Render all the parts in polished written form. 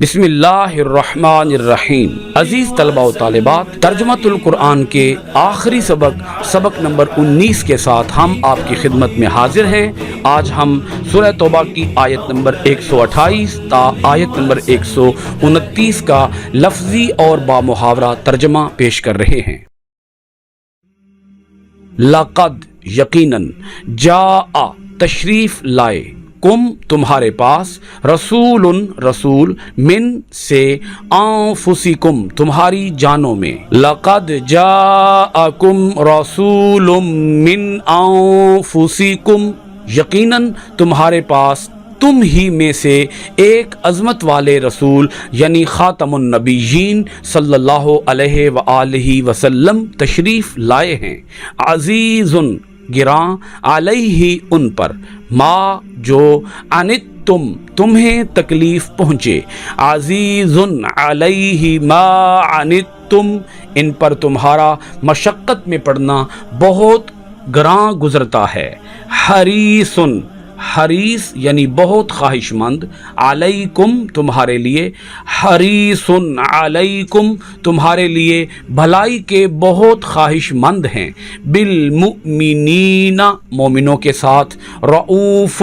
بسم اللہ الرحمن الرحیم۔ عزیز طلبہ و طالبات، ترجمۃ القرآن کے آخری سبق نمبر 19 کے ساتھ ہم آپ کی خدمت میں حاضر ہیں۔ آج ہم سورہ توبہ کی آیت نمبر 128 تا آیت نمبر 129 کا لفظی اور بامحاورہ ترجمہ پیش کر رہے ہیں۔ لقد یقیناً، جاء تشریف لائے، کم تمہارے پاس، رسول من سے، انفسکم تمہاری جانوں میں، لقد جاءکم رسول من انفسکم یقیناً تمہارے پاس تم ہی میں سے ایک عظمت والے رسول یعنی خاتم النبیین صلی اللہ علیہ وآلہ وسلم تشریف لائے ہیں، عزیز گراں، علیہ ان پر، ما جو، عنتم تمہیں تکلیف پہنچے، عزیز علیہ ما عنتم ان پر تمہارا مشقت میں پڑنا بہت گراں گزرتا ہے، حریص حریص یعنی بہت خواہش مند، علیکم تمہارے لیے، حریص علیکم تمہارے لیے بھلائی کے بہت خواہش مند ہیں، بالمؤمنین مومنوں کے ساتھ، رؤوف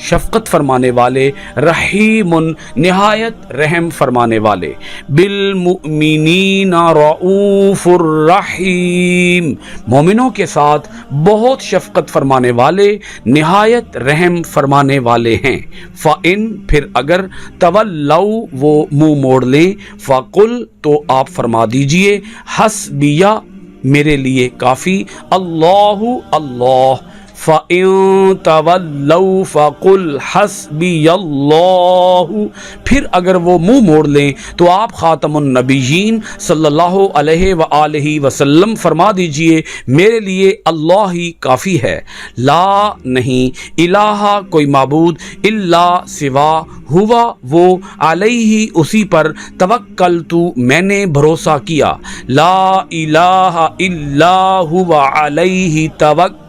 شفقت فرمانے والے، رحیم نہایت رحم فرمانے والے، بالمؤمنین رؤوف الرحیم مومنوں کے ساتھ بہت شفقت فرمانے والے، نہایت رحم فرمانے والے ہیں۔ فَإِن پھر اگر تولوا وہ منہ موڑ لیں، فَقُل تو آپ فرما دیجئے، حسبیہ میرے لیے کافی، اللہ اللہ، فَإِن تَوَلَّوْا فَقُلْ حَسْبِيَ اللَّهُ پھر اگر وہ منہ موڑ لیں تو آپ خاتم النبیین صلی اللہ علیہ وآلہ وسلم فرما دیجئے، میرے لیے اللہ ہی کافی ہے، لا نہیں، الہ کوئی معبود، الا سوا، ہوا وہ، علیہ اسی پر، توکلت میں نے بھروسہ کیا، لا الہ الا ہوا علیہ توکلت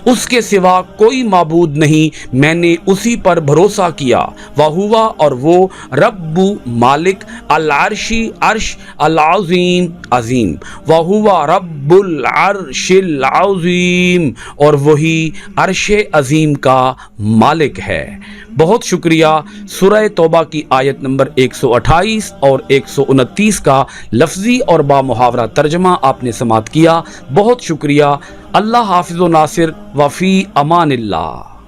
اس کے سوا کوئی معبود نہیں، میں نے اسی پر بھروسہ کیا، وہوا اور وہ، رب مالک، العرشی عرش، العظیم عظیم، وہوا رب العرش العظیم اور وہی عرش عظیم کا مالک ہے۔ بہت شکریہ۔ سورہ توبہ کی آیت نمبر 128 اور 129 کا لفظی اور بامحاورہ ترجمہ آپ نے سماعت کیا، بہت شکریہ۔ اللہ حافظ و ناصر، وفی امان اللہ۔